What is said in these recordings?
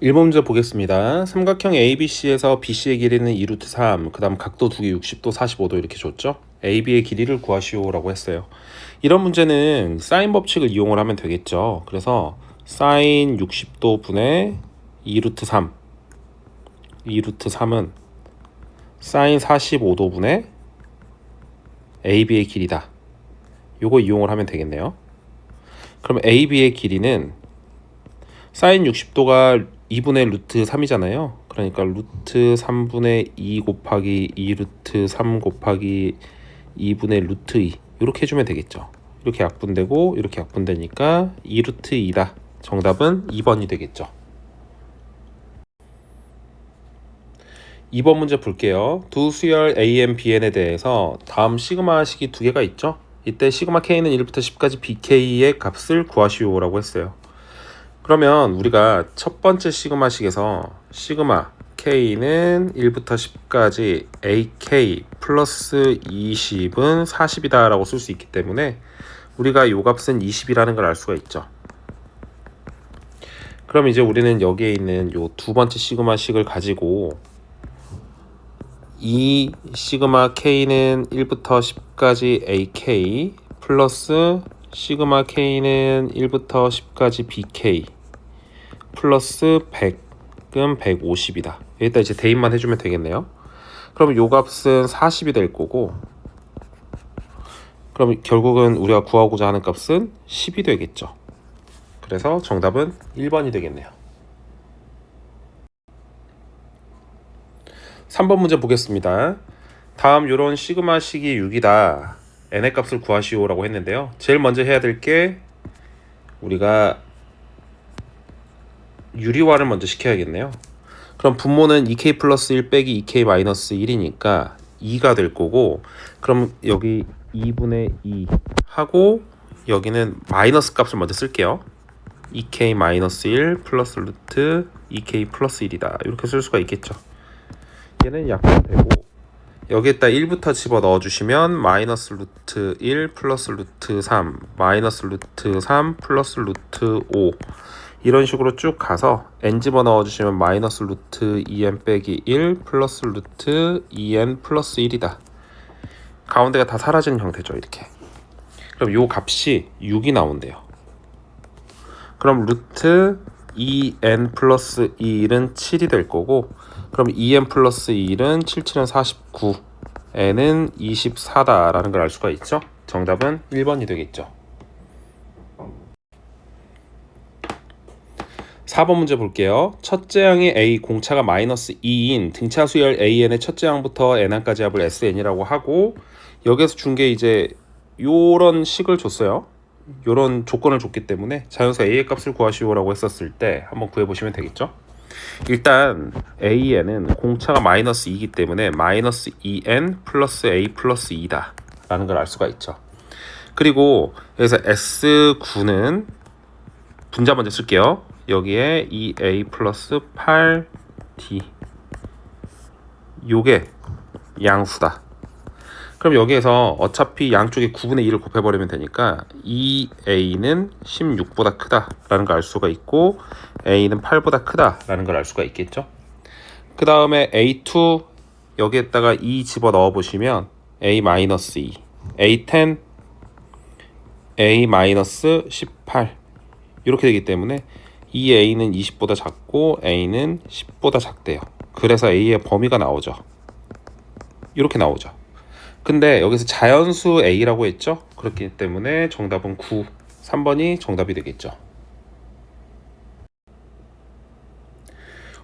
1번 문제 보겠습니다. 삼각형 ABC에서 BC의 길이는 2루트 3, 그 다음 각도 두 개 60도, 45도 이렇게 줬죠. AB의 길이를 구하시오라고 했어요. 이런 문제는 사인 법칙을 이용을 하면 되겠죠. 그래서 사인 60도 분의 2루트 3, 2루트 3은 사인 45도 분의 AB의 길이다. 요거 이용을 하면 되겠네요. 그럼 AB의 길이는 사인 60도가 2분의 루트 3이잖아요. 그러니까 루트 3분의 2 곱하기 2 루트 3 곱하기 2분의 루트 2 이렇게 해주면 되겠죠. 이렇게 약분되고 이렇게 약분되니까 2 루트 2다. 정답은 2번이 되겠죠. 2번 문제 볼게요. 두 수열 AN, BN에 대해서 다음 시그마식이 두 개가 있죠. 이때 시그마 K는 1부터 10까지 BK의 값을 구하시오라고 했어요. 그러면 우리가 첫 번째 시그마식에서 시그마 K는 1부터 10까지 AK 플러스 20은 40이다 라고 쓸 수 있기 때문에 우리가 요 값은 20이라는 걸 알 수가 있죠. 그럼 이제 우리는 여기에 있는 요 두 번째 시그마식을 가지고 이 시그마 K는 1부터 10까지 AK 플러스 시그마 K는 1부터 10까지 BK 플러스 100은 150이다. 여기다 이제 대입만 해주면 되겠네요. 그럼 요 값은 40이 될 거고, 그럼 결국은 우리가 구하고자 하는 값은 10이 되겠죠. 그래서 정답은 1번이 되겠네요. 3번 문제 보겠습니다. 다음 요런 시그마식이 6이다. n의 값을 구하시오라고 했는데요. 제일 먼저 해야 될 게 우리가 유리화를 먼저 시켜야겠네요. 그럼 분모는 2k 플러스 1 빼기 2k 마이너스 1이니까 2가 될 거고, 그럼 여기 2분의 2 하고 여기는 마이너스 값을 먼저 쓸게요. 2k 마이너스 1 플러스 루트 2k 플러스 1이다. 이렇게 쓸 수가 있겠죠. 얘는 약분되고 여기에다 1부터 집어 넣어주시면 마이너스 루트 1 플러스 루트 3 마이너스 루트 3 플러스 루트 5 이런 식으로 쭉 가서 n 집어 넣어주시면 마이너스 루트 2n 빼기 1 플러스 루트 2n 플러스 1이다. 가운데가 다 사라지는 형태죠. 이렇게. 그럼 요 값이 6이 나온대요. 그럼 루트 2n 플러스 2는 7이 될 거고, 그럼 2n 플러스 1은 7, 7은 49, n은 24다라는 걸 알 수가 있죠. 정답은 1번이 되겠죠. 4번 문제 볼게요. 첫째 항의 A 공차가 마이너스 2인 등차 수열 AN의 첫째 항부터 n항까지 합을 SN이라고 하고, 여기에서 준 게 이제 요런 식을 줬어요. 요런 조건을 줬기 때문에 자연수 A의 값을 구하시오라고 했었을 때 한번 구해보시면 되겠죠. 일단 AN은 공차가 마이너스 2이기 때문에 마이너스 2n 플러스 A 플러스 2다 라는 걸 알 수가 있죠. 그리고 여기서 S9는 분자 먼저 쓸게요. 여기에 2A 플러스 8D 요게 양수다. 그럼 여기에서 어차피 양쪽에 9분의 2를 곱해버리면 되니까 2A는 16보다 크다라는 걸 알 수가 있고 A는 8보다 크다라는 걸 알 수가 있겠죠. 그 다음에 A2 여기에다가 2 집어 넣어보시면 A-2, A10, A-18 이렇게 되기 때문에 이 A는 20보다 작고 A는 10보다 작대요. 그래서 A의 범위가 나오죠. 이렇게 나오죠. 근데 여기서 자연수 A라고 했죠? 그렇기 때문에 정답은 9, 3번이 정답이 되겠죠.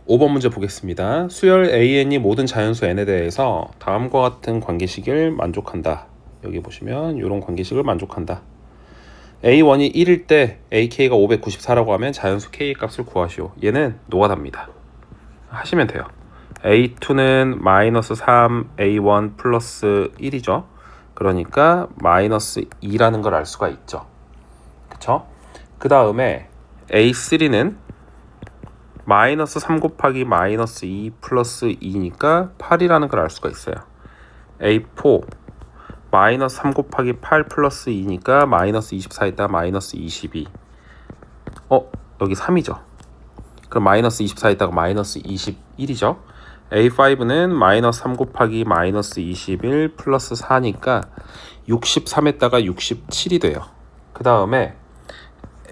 5번 문제 보겠습니다. 수열 AN이 모든 자연수 N에 대해서 다음과 같은 관계식을 만족한다. 여기 보시면 이런 관계식을 만족한다. A1이 1일 때 AK가 594라고 하면 자연수 K의 값을 구하시오. 얘는 노가다입니다. 하시면 돼요. A2는 마이너스 3, A1 플러스 1이죠. 그러니까 마이너스 2라는 걸 알 수가 있죠. 그쵸? 그 다음에 A3는 마이너스 3 곱하기 마이너스 2 플러스 2니까 8이라는 걸 알 수가 있어요. A4 마이너스 3 곱하기 8 플러스 2니까 마이너스 24에다 마이너스 22. 여기 3이죠. 그럼 마이너스 24 있다가 마이너스 21이죠. A5는 마이너스 3 곱하기 마이너스 21 플러스 4니까 63에다가 67이 돼요. 그 다음에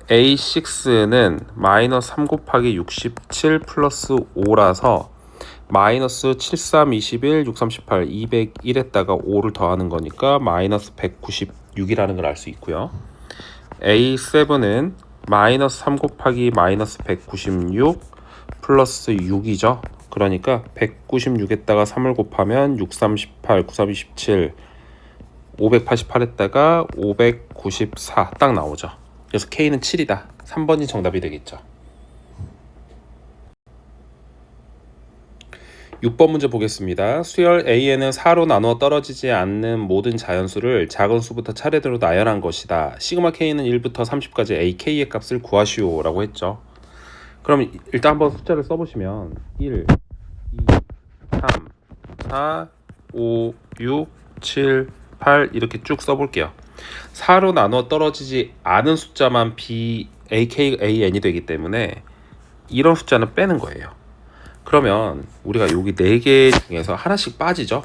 A6는 마이너스 3 곱하기 67 플러스 5라서 마이너스 7, 3, 21, 6, 3, 18, 201에다가 5를 더하는 거니까 마이너스 196이라는 걸 알 수 있고요. A7은 마이너스 3 곱하기 마이너스 196 플러스 6이죠. 그러니까 196에다가 3을 곱하면 6, 3, 18, 9, 3, 27, 588에다가 594 딱 나오죠. 그래서 K는 7이다. 3번이 정답이 되겠죠. 6번 문제 보겠습니다. 수열 A에는 4로 나누어 떨어지지 않는 모든 자연수를 작은 수부터 차례대로 나열한 것이다. 시그마 K는 1부터 30까지 AK의 값을 구하시오 라고 했죠. 그럼 일단 한번 숫자를 써보시면 1, 2, 3, 4, 5, 6, 7, 8 이렇게 쭉 써볼게요. 4로 나누어 떨어지지 않은 숫자만 AKAN이 되기 때문에 이런 숫자는 빼는 거예요. 그러면 우리가 여기 4개 중에서 하나씩 빠지죠.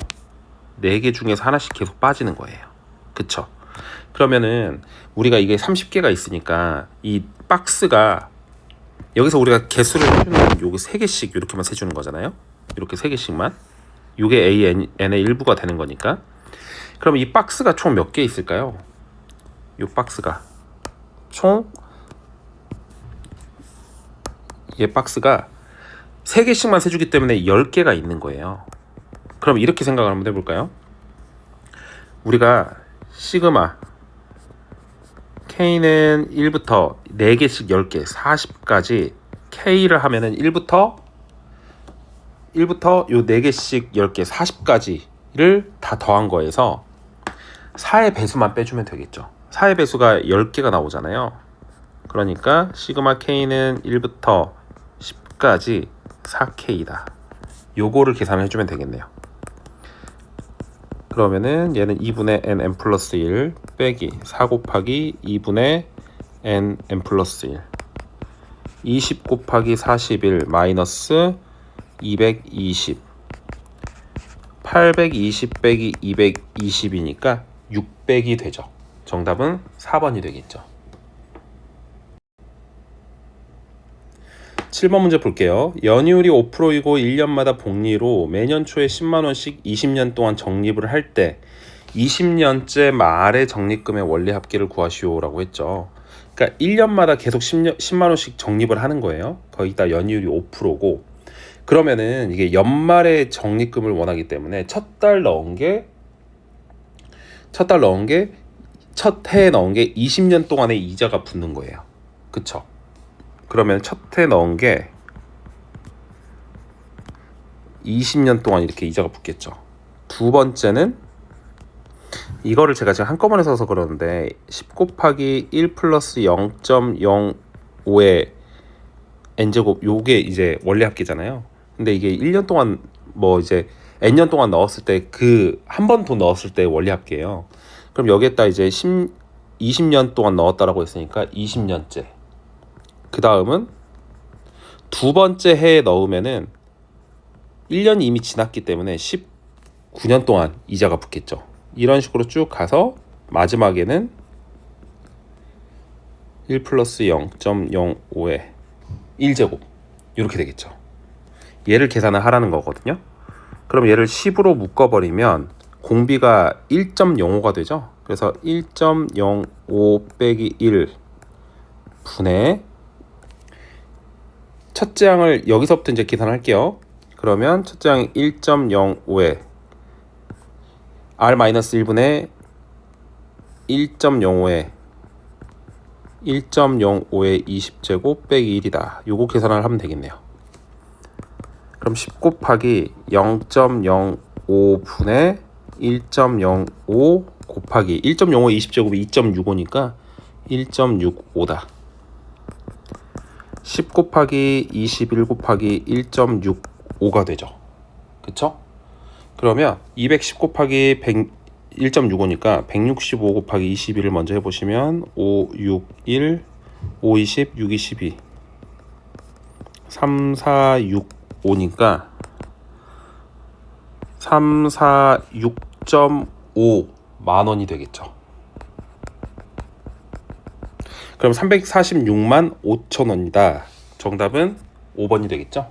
4개 중에서 하나씩 계속 빠지는 거예요. 그쵸? 그러면은 우리가 이게 30개가 있으니까 이 박스가 여기서 우리가 개수를 해주는 건 여기 3개씩 이렇게만 세주는 거잖아요. 이렇게 3개씩만. 이게 AN의 일부가 되는 거니까. 그럼 이 박스가 총 몇 개 있을까요? 이 박스가 총 얘 박스가 3개씩만 세주기 때문에 10개가 있는 거예요. 그럼 이렇게 생각을 한번 해볼까요? 우리가 시그마 K는 1부터 4개씩 10개 40까지 K를 하면은 1부터 요 4개씩 10개 40까지를 다 더한 거에서 4의 배수만 빼주면 되겠죠. 4의 배수가 10개가 나오잖아요. 그러니까 시그마 K는 1부터 10까지 4K다. 요거를 계산해 주면 되겠네요. 그러면은 얘는 2분의 n 플러스 1 빼기 4 곱하기 2분의 n 플러스 1 20 곱하기 41 마이너스 220 820 빼기 220이니까 600이 되죠. 정답은 4번이 되겠죠. 7번 문제 볼게요. 연이율이 5%이고 1년마다 복리로 매년 초에 10만원씩 20년 동안 적립을 할 때 20년째 말의 적립금의 원리 합계를 구하시오 라고 했죠. 그러니까 1년마다 계속 10만원씩 적립을 하는 거예요. 거기다 연이율이 5%고 그러면은 이게 연말에 적립금을 원하기 때문에 첫 달 넣은 게 첫 해에 넣은 게 20년 동안의 이자가 붙는 거예요. 그쵸? 그러면 첫 해 넣은 게 20년 동안 이렇게 이자가 붙겠죠. 두 번째는 이거를 제가 지금 한꺼번에 써서 그러는데 10 곱하기 1 플러스 0.05의 n제곱 요게 이제 원리 합계잖아요. 근데 이게 1년 동안 뭐 이제 n년 동안 넣었을 때 그 한 번 더 넣었을 때 원리 합계예요. 그럼 여기에다 이제 20년 동안 넣었다라고 했으니까 20년째. 그 다음은 두 번째 해에 넣으면은 1년이 이미 지났기 때문에 19년 동안 이자가 붙겠죠. 이런 식으로 쭉 가서 마지막에는 1 플러스 0.05의 1제곱 이렇게 되겠죠. 얘를 계산을 하라는 거거든요. 그럼 얘를 10으로 묶어버리면 공비가 1.05가 되죠. 그래서 1.05 빼기 1 분의 첫째 항을 여기서부터 이제 계산할게요. 그러면 첫째 항이 1.05에 R-1분의 1.05에 1.05의 20제곱 빼기 1이다. 요거 계산을 하면 되겠네요. 그럼 10 곱하기 0.05분의 1.05 곱하기 1.05 20제곱이 2.65니까 1.65다. 10 곱하기 21 곱하기 1.65가 되죠. 그쵸? 그러면 210 곱하기 1.65니까 165 곱하기 21을 먼저 해보시면 5, 6, 1, 5, 20, 6, 22 3465니까 346.5 만원이 되겠죠. 그럼 346만 5천원이다. 정답은 5번이 되겠죠.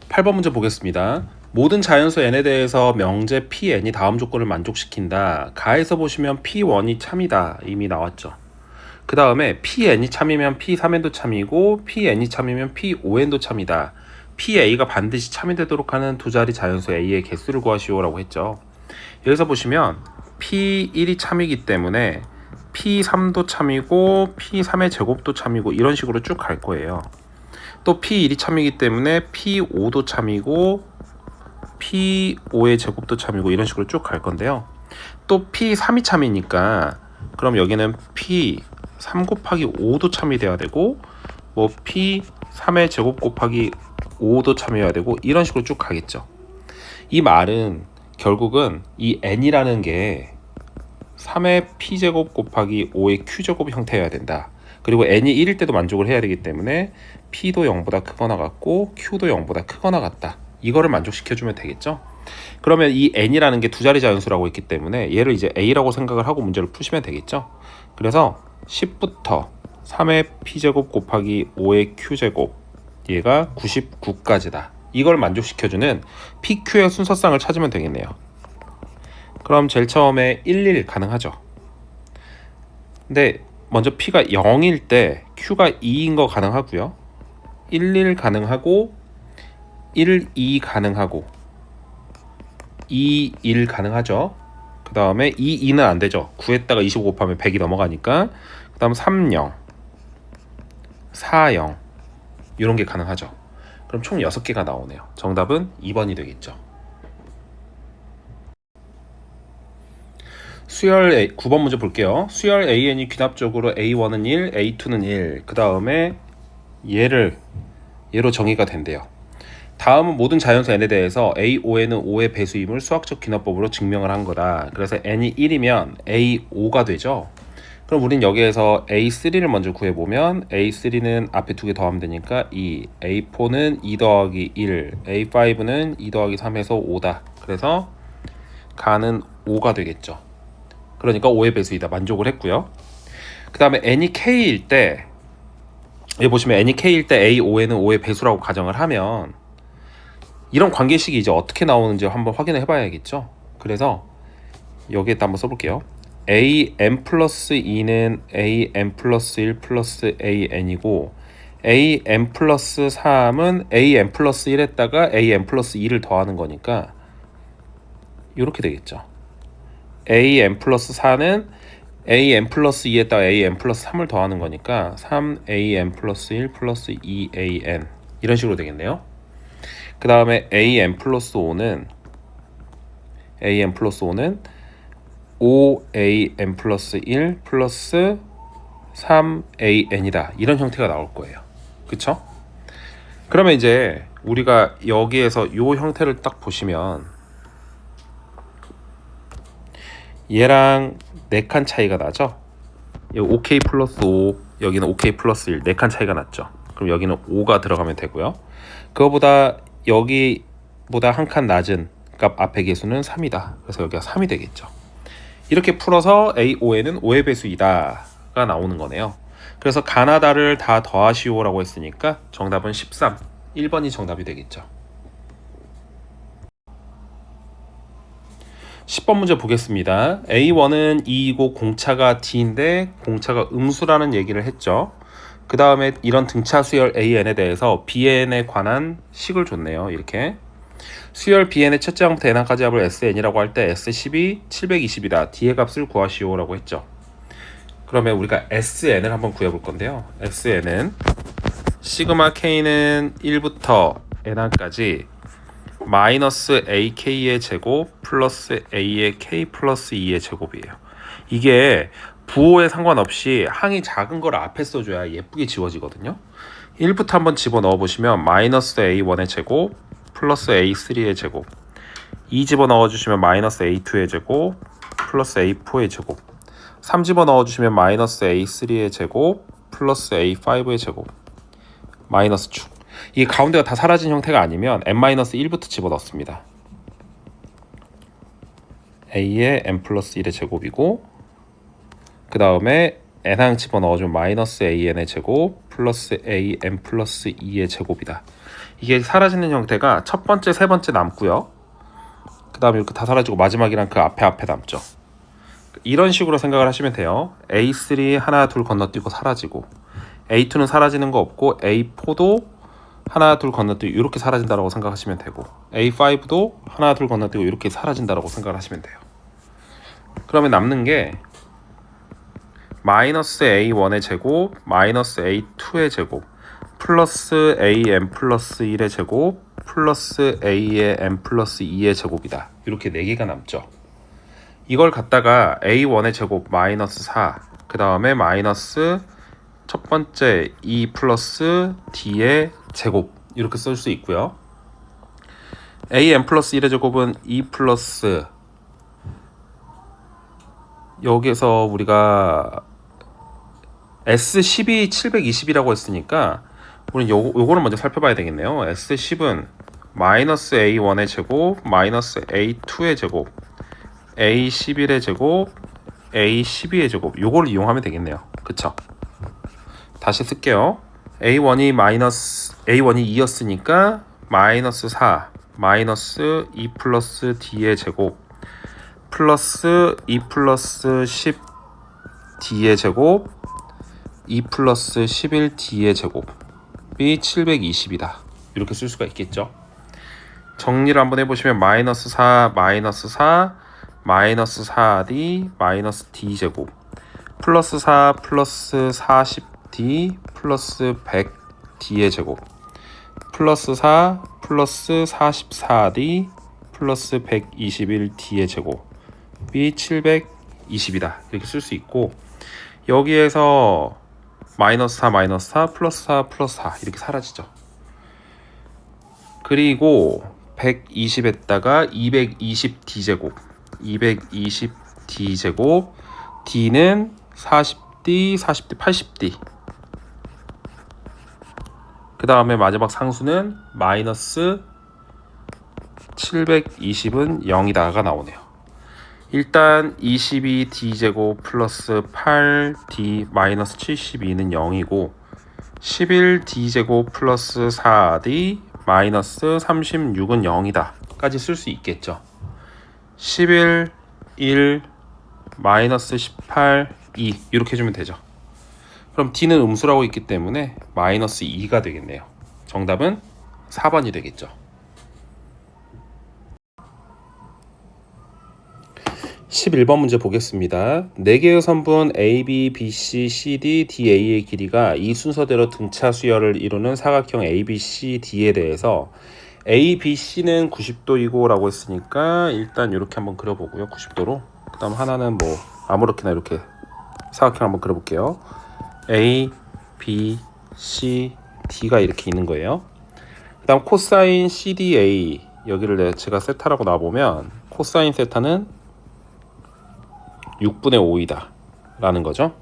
8번 문제 보겠습니다. 모든 자연수 n에 대해서 명제 pn이 다음 조건을 만족시킨다. 가에서 보시면 p1이 참이다. 이미 나왔죠. 그 다음에 pn이 참이면 p3n도 참이고 pn이 참이면 p5n도 참이다. pa가 반드시 참이 되도록 하는 두 자리 자연수 a의 개수를 구하시오라고 했죠. 여기서 보시면 p1이 참이기 때문에 p3도 참이고 p3의 제곱도 참이고 이런 식으로 쭉 갈 거예요. 또 p1이 참이기 때문에 p5도 참이고 p5의 제곱도 참이고 이런 식으로 쭉 갈 건데요. 또 p3이 참이니까 그럼 여기는 p3 곱하기 5도 참이 돼야 되고 뭐 p3의 제곱 곱하기 5도 참여해야 되고 이런 식으로 쭉 가겠죠. 이 말은 결국은 이 n이라는 게 3의 p제곱 곱하기 5의 q제곱 형태여야 된다. 그리고 n이 1일 때도 만족을 해야 되기 때문에 p도 0보다 크거나 같고 q도 0보다 크거나 같다. 이거를 만족시켜주면 되겠죠. 그러면 이 n이라는 게 두 자리 자연수라고 했기 때문에 얘를 이제 a라고 생각을 하고 문제를 푸시면 되겠죠. 그래서 10부터 3의 p제곱 곱하기 5의 q제곱 얘가 99까지다. 이걸 만족시켜주는 PQ의 순서상을 찾으면 되겠네요. 그럼 제일 처음에 11 가능하죠. 근데 먼저 P가 0일 때 Q가 2인 거 가능하고요. 11 가능하고 12 가능하고 21 가능하죠. 그 다음에 22는 안 되죠. 9에다가 25 곱하면 100이 넘어가니까. 그 다음 30 40 이런 게 가능하죠. 그럼 총 6개가 나오네요. 정답은 2번이 되겠죠. 수열 9번 문제 볼게요. 수열 AN이 귀납적으로 A1은 1, A2는 1. 그 다음에 얘로 정의가 된대요. 다음은 모든 자연수 n에 대해서 A5n은 5의 배수임을 수학적 귀납법으로 증명을 한 거다. 그래서 n이 1이면 A5가 되죠. 그럼 우린 여기에서 A3를 먼저 구해보면 A3는 앞에 두 개 더하면 되니까 2, A4는 2 더하기 1, A5는 2 더하기 3에서 5다. 그래서 가는 5가 되겠죠. 그러니까 5의 배수이다. 만족을 했고요. 그 다음에 n이 k일 때 여기 보시면 n이 k일 때 A5n은 5의 배수라고 가정을 하면 이런 관계식이 이제 어떻게 나오는지 한번 확인을 해봐야겠죠. 그래서 여기에다 한번 써볼게요. am 플러스 2는 am 플러스 1 플러스 an이고 am 플러스 3은 am 플러스 1에다가 am 플러스 2를 더하는 거니까 이렇게 되겠죠. am 플러스 4는 am 플러스 2에다가 am 플러스 3을 더하는 거니까 3am 플러스 1 플러스 2an 이런 식으로 되겠네요. 그 다음에 am 플러스 5는 5am 플러스 1 플러스 3an이다. 이런 형태가 나올 거예요. 그쵸? 그러면 이제 우리가 여기에서 이 형태를 딱 보시면 얘랑 4칸 차이가 나죠? 여기 OK 플러스 5, 여기는 OK 플러스 1, 4칸 차이가 났죠. 그럼 여기는 5가 들어가면 되고요. 그거보다 여기보다 한 칸 낮은 값 앞의 개수는 3이다. 그래서 여기가 3이 되겠죠. 이렇게 풀어서 A5에는 5의 배수이다 가 나오는 거네요. 그래서 가나다를 다 더하시오라고 했으니까 정답은 13, 1번이 정답이 되겠죠. 10번 문제 보겠습니다. A1은 2이고 공차가 D인데 공차가 음수라는 얘기를 했죠. 그 다음에 이런 등차 수열 AN에 대해서 BN에 관한 식을 줬네요. 이렇게 수열 BN의 첫째 항부터 n항까지 합을 SN이라고 할 때 S10이 720이다. D의 값을 구하시오라고 했죠. 그러면 우리가 SN을 한번 구해볼 건데요. SN은 시그마 K는 1부터 n항까지 마이너스 AK의 제곱 플러스 A의 K 플러스 2의 제곱이에요. 이게 부호에 상관없이 항이 작은 걸 앞에 써줘야 예쁘게 지워지거든요. 1부터 한번 집어넣어 보시면 마이너스 A1의 제곱 플러스 A3의 제곱 2 집어넣어 주시면 마이너스 A2의 제곱 플러스 A4의 제곱 3 집어넣어 주시면 마이너스 A3의 제곱 플러스 A5의 제곱 마이너스 축. 이 가운데가 다 사라진 형태가 아니면 n-1부터 집어넣습니다. a의 n 플러스 1의 제곱이고 그 다음에 n항 집어넣어주면 마이너스 an의 제곱 플러스 an 플러스 2의 제곱이다. 이게 사라지는 형태가 첫 번째, 세 번째 남고요. 그 다음에 이렇게 다 사라지고 마지막이랑 그 앞에 남죠. 이런 식으로 생각을 하시면 돼요. A3 하나 둘 건너뛰고 사라지고 A2는 사라지는 거 없고 A4도 하나 둘 건너뛰고 이렇게 사라진다라고 생각하시면 되고 A5도 하나 둘 건너뛰고 이렇게 사라진다라고 생각을 하시면 돼요. 그러면 남는 게 마이너스 A1의 제곱 마이너스 A2의 제곱 플러스 AN 플러스 1의 제곱 플러스 A의 N 플러스 2의 제곱이다. 이렇게 4개가 남죠. 이걸 갖다가 A1의 제곱 마이너스 4 그 다음에 마이너스 첫 번째 2 플러스 D의 제곱 이렇게 쓸 수 있고요. AN 플러스 1의 제곱은 2 플러스 여기에서 우리가 S12 720이라고 했으니까 우리는 요거를 먼저 살펴봐야 되겠네요. S10은 마이너스 A1의 제곱 마이너스 A2의 제곱 A11의 제곱 A12의 제곱 요거를 이용하면 되겠네요. 그쵸? 다시 쓸게요. A1이 2였으니까 마이너스 4 마이너스 2 플러스 D의 제곱 플러스 2 플러스 10 D의 제곱 2 플러스 11 D의 제곱이 720이다. 이렇게 쓸 수가 있겠죠. 정리를 한번 해보시면 마이너스 4 마이너스 4 마이너스 4D 마이너스 D 제곱 플러스 4 플러스 40D 플러스 100D의 제곱 플러스 4 플러스 44D 플러스 121D의 제곱이 720이다. 이렇게 쓸 수 있고 여기에서 마이너스 4 마이너스 4 플러스 4 플러스 4 이렇게 사라지죠. 그리고 120에다가 220D제곱 220D제곱 D는 40D 40D 80D 그 다음에 마지막 상수는 마이너스 720은 0이다가 나오네요. 일단 22D제곱 플러스 8D 마이너스 72는 0이고 11D제곱 플러스 4D 마이너스 36은 0이다 까지 쓸 수 있겠죠. 11, 1, 마이너스 18, 2 이렇게 해주면 되죠. 그럼 D는 음수라고 있기 때문에 마이너스 2가 되겠네요. 정답은 4번이 되겠죠. 11번 문제 보겠습니다. 4개의 선분 A, B, B, C, C, D, D, A의 길이가 이 순서대로 등차 수열을 이루는 사각형 A, B, C, D에 대해서 A, B, C는 90도이고 라고 했으니까 일단 이렇게 한번 그려보고요. 90도로. 그 다음 하나는 뭐 아무렇게나 이렇게 사각형 한번 그려볼게요. A, B, C, D가 이렇게 있는 거예요. 그 다음 코사인 CDA 여기를 제가 세타라고 놔보면 코사인 세타는 6분의 5이다 라는 거죠.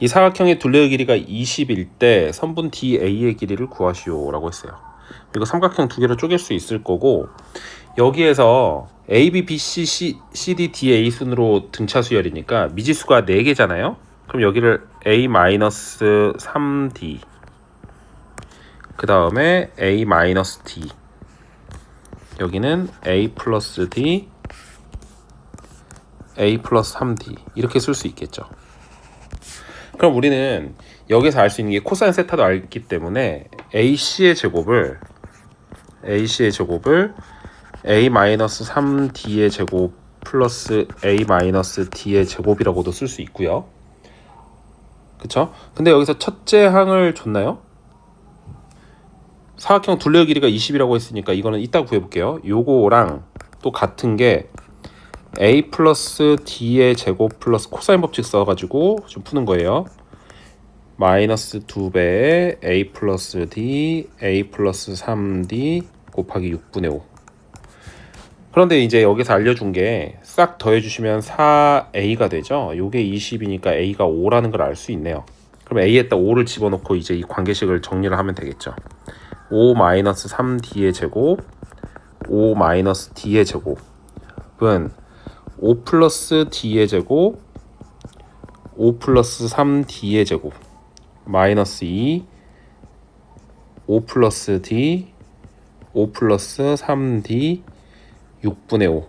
이 사각형의 둘레의 길이가 20일 때 선분 DA의 길이를 구하시오 라고 했어요. 이거 삼각형 두 개로 쪼갤 수 있을 거고 여기에서 A, B, B, C, C, D, D, A 순으로 등차 수열이니까 미지수가 4개잖아요. 그럼 여기를 A-3D 그 다음에 A-D 여기는 A 플러스 D A 플러스 3D 이렇게 쓸 수 있겠죠. 그럼 우리는 여기서 알 수 있는 게 코사인 세타도 알기 때문에 AC의 제곱을 A-3D의 제곱 플러스 A-D의 제곱이라고도 쓸 수 있고요. 그쵸? 근데 여기서 첫째 항을 줬나요? 사각형 둘레의 길이가 20이라고 했으니까 이거는 이따 구해볼게요. 요거랑 또 같은 게 A 플러스 D의 제곱 플러스 코사인 법칙 써가지고 좀 푸는 거예요. 마이너스 2배의 A 플러스 D A 플러스 3D 곱하기 6분의 5 그런데 이제 여기서 알려준 게 싹 더해주시면 4A가 되죠. 요게 20이니까 A가 5라는 걸 알 수 있네요. 그럼 A에다 5를 집어넣고 이제 이 관계식을 정리를 하면 되겠죠. 5-3D의 제곱 5-D의 제곱은 5 플러스 D의 제곱 5 플러스 3D의 제곱 마이너스 2 5 플러스 D 5 플러스 3D 6분의 5.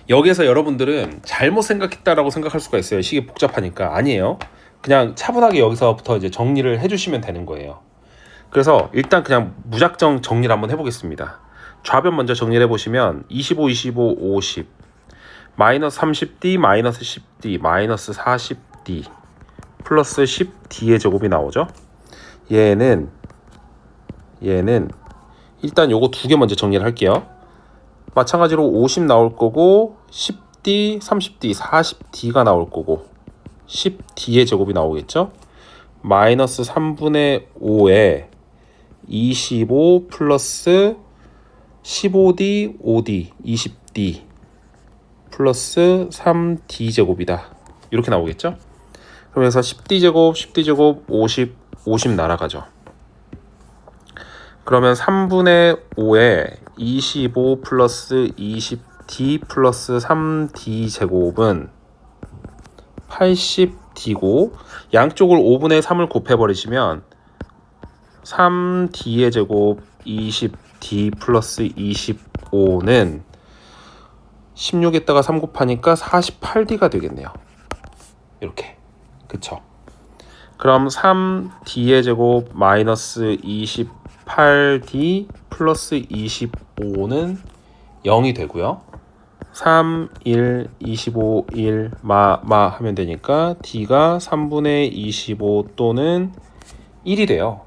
여기에서 여러분들은 잘못 생각했다라고 생각할 수가 있어요. 식이 복잡하니까. 아니에요. 그냥 차분하게 여기서부터 이제 정리를 해주시면 되는 거예요. 그래서 일단 그냥 무작정 정리를 한번 해보겠습니다. 좌변 먼저 정리를 해보시면 25, 25, 50 마이너스 30D, 마이너스 10D, 마이너스 40D 플러스 10D의 제곱이 나오죠. 얘는 일단 요거 두 개 먼저 정리를 할게요. 마찬가지로 50 나올 거고 10D, 30D, 40D가 나올 거고 10D의 제곱이 나오겠죠. 마이너스 3분의 5에 25 플러스 15D, 5D, 20D 플러스 3D 제곱이다. 이렇게 나오겠죠. 그러면서 10D 제곱, 10D 제곱, 50 날아가죠. 그러면 3분의 5에 25 플러스 20D 플러스 3D 제곱은 80D고 양쪽을 5분의 3을 곱해버리시면 3D의 제곱 20D 플러스 25는 16에다가 3 곱하니까 48D가 되겠네요. 이렇게. 그쵸? 그럼 3D의 제곱 마이너스 28D 플러스 25는 0이 되고요. 3, 1, 25, 1, 하면 되니까 D가 3분의 25 또는 1이 돼요.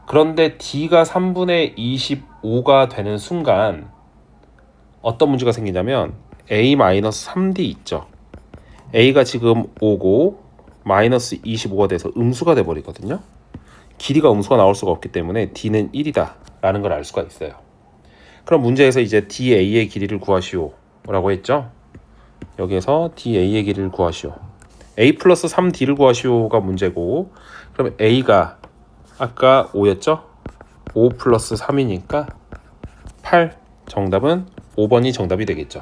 그런데 D가 3분의 25가 되는 순간 어떤 문제가 생기냐면 A-3D 있죠. A가 지금 5고 마이너스 25가 돼서 음수가 돼버리거든요. 길이가 음수가 나올 수가 없기 때문에 D는 1이다 라는 걸 알 수가 있어요. 그럼 문제에서 이제 DA의 길이를 구하시오 라고 했죠. 여기에서 DA의 길이를 구하시오. A 플러스 3D를 구하시오가 문제고, 그럼 A가 아까 5였죠? 5 플러스 3이니까 8. 정답은 5번이 정답이 되겠죠.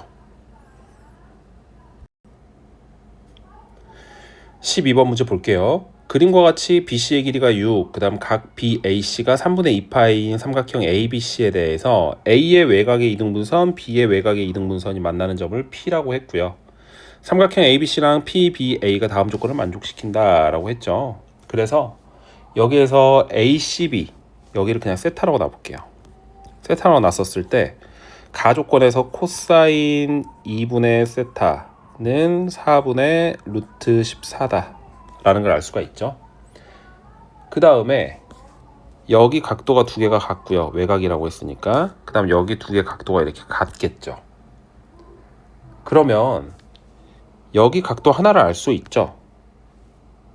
12번 문제 볼게요. 그림과 같이 BC의 길이가 6, 그 다음 각 BAC가 3분의 2파이인 삼각형 ABC에 대해서 A의 외곽의 이등분선, B의 외곽의 이등분선이 만나는 점을 P라고 했고요. 삼각형 ABC랑 PBA가 다음 조건을 만족시킨다 라고 했죠. 그래서 여기에서 ACB, 여기를 그냥 세타라고 놔볼게요. 세타라고 놨었을 때 가조건에서 코사인 2분의 세타는 4분의 루트 14다 라는 걸 알 수가 있죠. 그 다음에 여기 각도가 두 개가 같고요. 외곽이라고 했으니까. 그 다음 여기 두 개 각도가 이렇게 같겠죠. 그러면 여기 각도 하나를 알 수 있죠.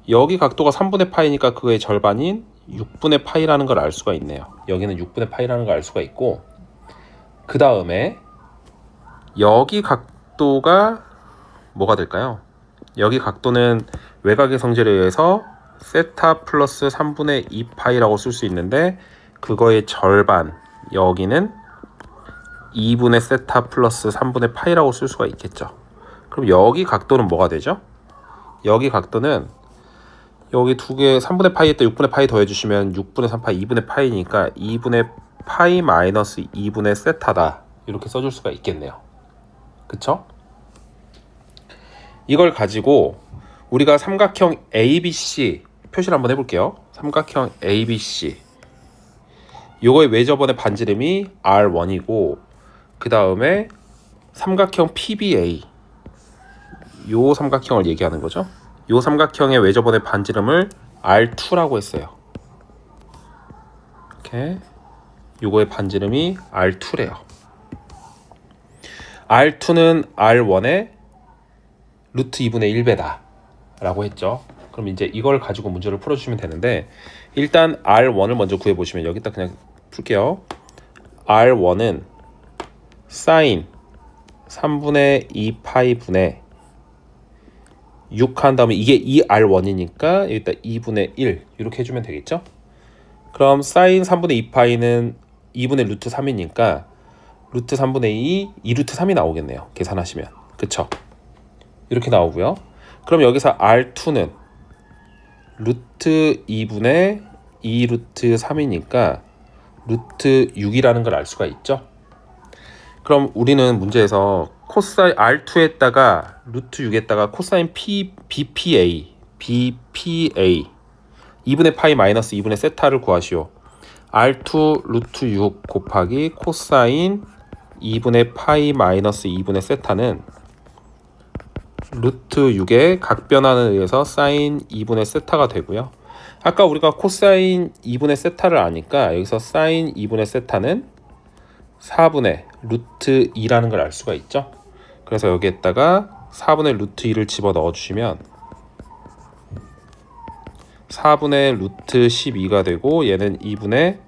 여기 각도가 3분의 파이니까 그거의 절반인 6분의 파이라는 걸 알 수가 있네요. 여기는 6분의 파이라는 걸 알 수가 있고, 그 다음에 여기 각도가 뭐가 될까요? 여기 각도는 외곽의 성질에 의해서 세타 플러스 3분의 2파이라고 쓸 수 있는데, 그거의 절반, 여기는 2분의 세타 플러스 3분의 파이라고 쓸 수가 있겠죠. 그럼 여기 각도는 뭐가 되죠? 여기 각도는 여기 두 개 3분의 파이에 6분의 파이 더해주시면 6분의 3파이 2분의 파이니까 2분의 파이 마이너스 2분의 세타다, 이렇게 써줄 수가 있겠네요. 그쵸? 이걸 가지고 우리가 삼각형 ABC 표시를 한번 해볼게요. 삼각형 ABC, 요거의 외접원의 반지름이 R1이고, 그 다음에 삼각형 PBA, 요 삼각형을 얘기하는 거죠. 요 삼각형의 외접원의 반지름을 R2라고 했어요. 이렇게 요거의 반지름이 R2래요. R2는 R1의 루트 2분의 1배다 라고 했죠. 그럼 이제 이걸 가지고 문제를 풀어주시면 되는데, 일단 R1을 먼저 구해보시면, 여기다 그냥 풀게요. R1은 사인 3분의 2파이 분의 6 한 다음에 이게 2R1이니까 여기다 2분의 1 이렇게 해주면 되겠죠? 그럼 사인 3분의 2파이는 2분의 루트 3이니까 루트 3분의 2 루트 3이 나오겠네요. 계산하시면. 그쵸? 이렇게 나오고요. 그럼 여기서 R2는 루트 2분의 2 루트 3이니까 루트 6이라는 걸 알 수가 있죠. 그럼 우리는 문제에서 코사인 R2에다가 루트 6에다가 코사인 BPA 2분의 파이 마이너스 2분의 세타를 구하시오. R2 루트 6 곱하기 코사인 2분의 파이 마이너스 2분의 세타는 루트 6의 각변환에 의해서 사인 2분의 세타가 되고요. 아까 우리가 코사인 2분의 세타를 아니까 여기서 사인 2분의 세타는 4분의 루트 2라는 걸 알 수가 있죠. 그래서 여기에다가 4분의 루트 2를 집어 넣어 주시면 4분의 루트 12가 되고 얘는 2분의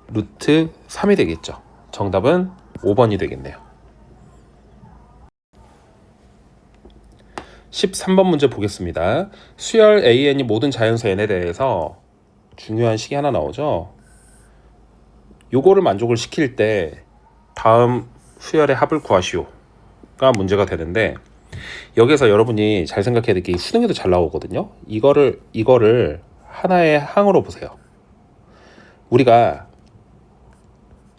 루트 3이 되겠죠. 정답은 5번이 되겠네요. 13번 문제 보겠습니다. 수열 AN이 모든 자연수 N에 대해서 중요한 식이 하나 나오죠. 요거를 만족을 시킬 때 다음 수열의 합을 구하시오가 문제가 되는데, 여기서 여러분이 잘 생각해야 될 게 수능에도 잘 나오거든요. 이거를 하나의 항으로 보세요. 우리가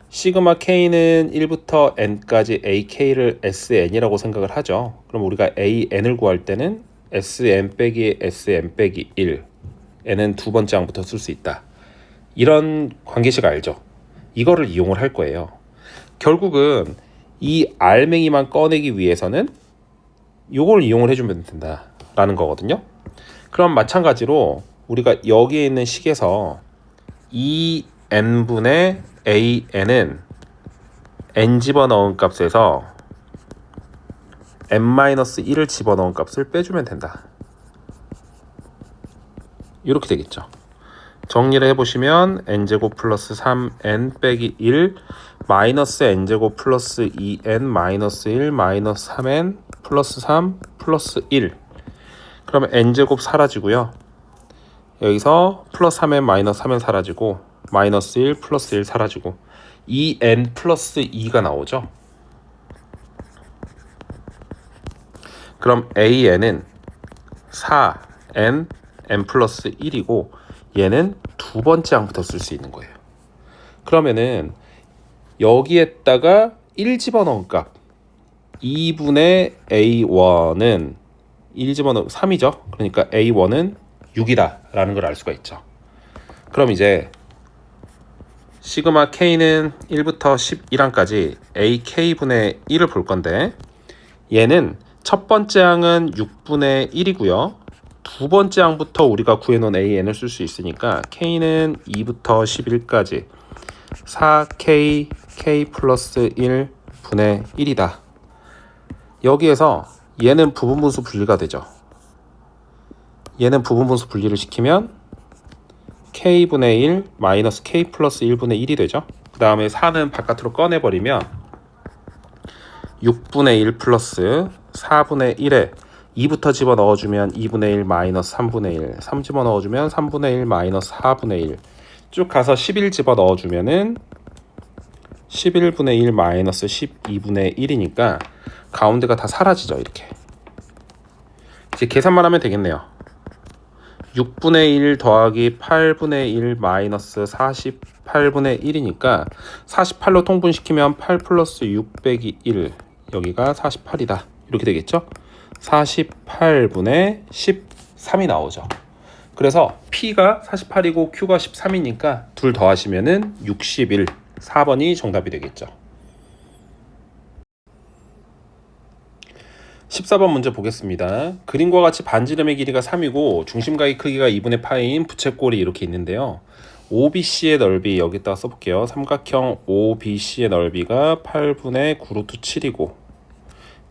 시그마 K는 1부터 N까지 AK를 SN이라고 생각을 하죠. 그럼 우리가 AN을 구할 때는 SN 빼기 SN 빼기 1 N은 두 번째 항부터 쓸 수 있다. 이런 관계식 알죠? 이거를 이용을 할 거예요. 결국은 이 알맹이만 꺼내기 위해서는 요걸 이용을 해주면 된다라는 거거든요. 그럼 마찬가지로 우리가 여기에 있는 식에서 이 n분의 an은 n 집어넣은 값에서 n-1을 집어넣은 값을 빼주면 된다. 이렇게 되겠죠. 정리를 해보시면 n제곱 플러스 3n 빼기 1 마이너스 n제곱 플러스 2n 마이너스 1 마이너스 3n 플러스 3 플러스 1. 그러면 n제곱 사라지고요. 여기서 플러스 3n 마이너스 3n 사라지고 마이너스 1 플러스 1 사라지고 2n 플러스 2가 나오죠. 그럼 an은 4n n 플러스 1이고 얘는 두 번째 항부터 쓸 수 있는 거예요. 그러면은 여기에다가 1 집어넣은 값 2분의 a1은 1 집어넣으면 3이죠. 그러니까 a1은 6이다 라는 걸 알 수가 있죠. 그럼 이제 시그마 k는 1부터 11항까지 ak분의 1을 볼 건데, 얘는 첫 번째 항은 6분의 1이고요. 두 번째 항부터 우리가 구해놓은 an을 쓸 수 있으니까 k는 2부터 11까지 4k k 플러스 1 분의 1이다. 여기에서 얘는 부분분수 분리가 되죠. 얘는 부분분수 분리를 시키면 k분의 1 마이너스 k 플러스 1분의 1이 되죠. 그 다음에 4는 바깥으로 꺼내버리면 6분의 1 플러스 4분의 1에 2부터 집어넣어주면 2분의 1 마이너스 3분의 1 3 집어넣어주면 3분의 1 마이너스 4분의 1 쭉 가서 11 집어넣어주면은 11분의 1 마이너스 12분의 1이니까 가운데가 다 사라지죠. 이렇게 이제 계산만 하면 되겠네요. 6분의 1 더하기 8분의 1 마이너스 48분의 1이니까 48로 통분시키면 8 플러스 6 빼기 1 여기가 48이다. 이렇게 되겠죠. 48분의 13이 나오죠. 그래서 P가 48이고 Q가 13이니까 둘 더하시면은 61 4번이 정답이 되겠죠. 14번 문제 보겠습니다. 그림과 같이 반지름의 길이가 3이고 중심각의 크기가 2분의 파이인 부채꼴이 이렇게 있는데요. OBC의 넓이 여기다가 써볼게요. 삼각형 OBC의 넓이가 8분의 9루트 7이고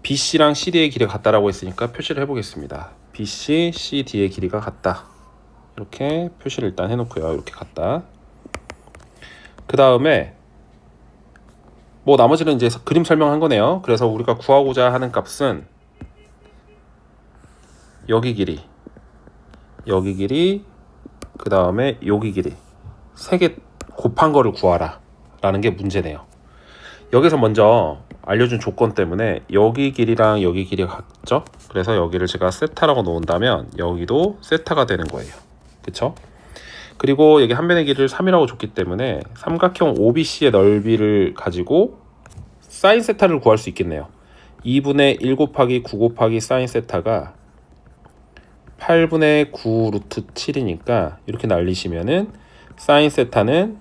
BC랑 CD의 길이가 같다라고 했으니까 표시를 해보겠습니다. BC, CD의 길이가 같다. 이렇게 표시를 일단 해놓고요. 이렇게 같다. 그 다음에 뭐 나머지는 이제 그림 설명한 거네요. 그래서 우리가 구하고자 하는 값은 여기 길이, 여기 길이, 그 다음에 여기 길이 3개 곱한 거를 구하라 라는 게 문제네요. 여기서 먼저 알려준 조건 때문에 여기 길이랑 여기 길이가 같죠? 그래서 여기를 제가 세타라고 놓은다면 여기도 세타가 되는 거예요. 그쵸? 그리고 여기 한 변의 길이를 3이라고 줬기 때문에 삼각형 OBC의 넓이를 가지고 사인 세타를 구할 수 있겠네요. 2분의 1 곱하기 9 곱하기 사인 세타가 8분의 9 루트 7이니까 이렇게 날리시면은 사인 세타는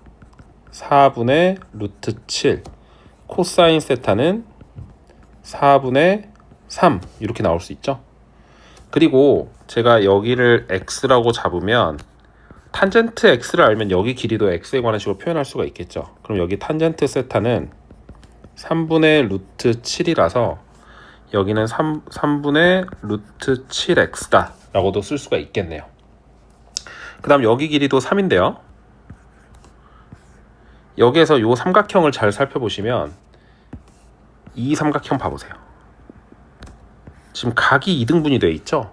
4분의 루트 7, 코사인 세타는 4분의 3 이렇게 나올 수 있죠. 그리고 제가 여기를 x라고 잡으면 탄젠트 x를 알면 여기 길이도 x에 관한 식으로 표현할 수가 있겠죠. 그럼 여기 탄젠트 세타는 3분의 루트 7이라서 여기는 3분의 루트 7x다 라고도 쓸 수가 있겠네요. 그 다음 여기 길이도 3인데요. 여기에서 이 삼각형을 잘 살펴보시면 이 삼각형 봐보세요. 지금 각이 2등분이 되어 있죠.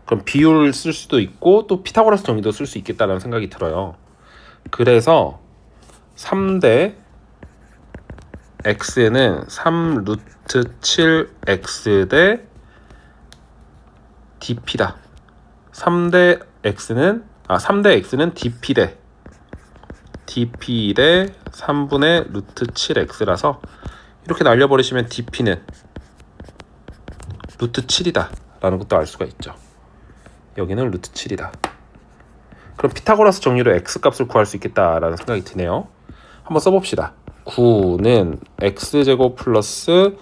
그럼 비율을 쓸 수도 있고 또 피타고라스 정리도 쓸 수 있겠다는 생각이 들어요. 그래서 3대 x는 3 루트 7x 대 dp다. 3대 x는 dp 대 3분의 루트 7x라서 이렇게 날려버리시면 dp는 루트 7이다 라는 것도 알 수가 있죠. 여기는 루트 7이다. 그럼 피타고라스 정리로 x값을 구할 수 있겠다라는 생각이 드네요. 한번 써봅시다. 9는 x제곱 플러스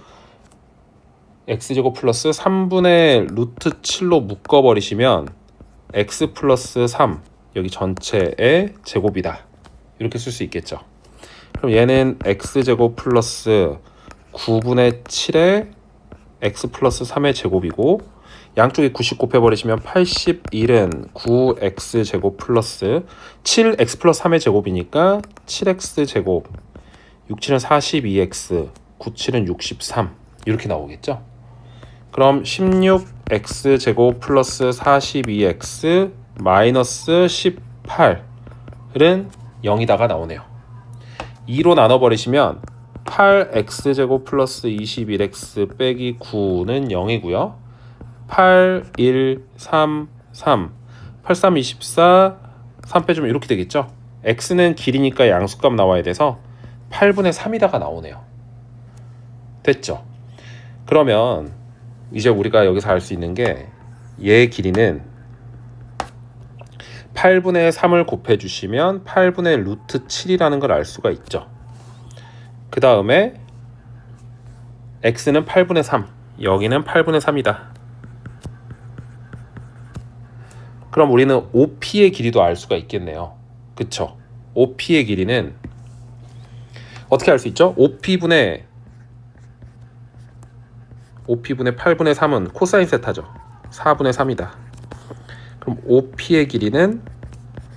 3분의 루트 7로 묶어버리시면 x 플러스 3 여기 전체의 제곱이다. 이렇게 쓸 수 있겠죠. 그럼 얘는 x제곱 플러스 9분의 7의 x 플러스 3의 제곱이고 양쪽에 90 곱해버리시면 81은 9x 제곱 플러스 7x 플러스 3의 제곱이니까 7x 제곱 67은 42x 97은 63 이렇게 나오겠죠. 그럼 16x 제곱 플러스 42x 마이너스 18은 0이다가 나오네요. 2로 나눠버리시면 8x 제곱 플러스 21x 빼기 9는 0이고요. 8, 1, 3, 3 8, 3, 24 3 빼주면 이렇게 되겠죠. x는 길이니까 양수값 나와야 돼서 8분의 3이다가 나오네요. 됐죠? 그러면 이제 우리가 여기서 알 수 있는 게 얘의 길이는 8분의 3을 곱해주시면 8분의 루트 7이라는 걸 알 수가 있죠. 그 다음에 x는 8분의 3, 여기는 8분의 3이다. 그럼 우리는 OP의 길이도 알 수가 있겠네요. 그쵸? OP의 길이는 어떻게 알 수 있죠? OP분의 8분의 3은 코사인 세타죠. 4분의 3이다. 그럼 OP의 길이는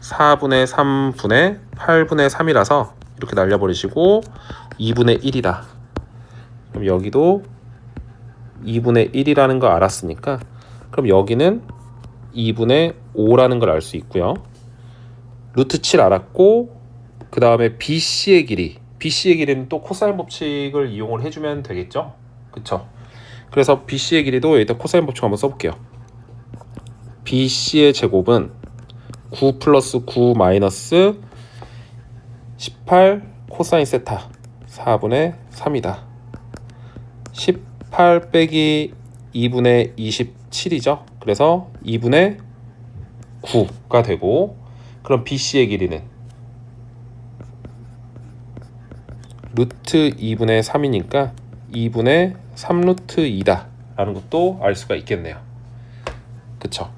4분의 3분의 8분의 3이라서 이렇게 날려버리시고 2분의 1이다. 그럼 여기도 2분의 1이라는 거 알았으니까 그럼 여기는 2분의 5라는 걸 알 수 있고요. 루트 7 알았고 그 다음에 BC의 길이는 또 코사인 법칙을 이용을 해주면 되겠죠. 그쵸? 그래서 BC의 길이도 여기다 코사인 법칙 한번 써볼게요. BC의 제곱은 9 플러스 9 마이너스 18 코사인 세타 4분의 3이다. 18 빼기 2분의 27이죠. 그래서 2분의 9가 되고 그럼 BC의 길이는 루트 2분의 3이니까 2분의 3루트 2다 라는 것도 알 수가 있겠네요. 그쵸?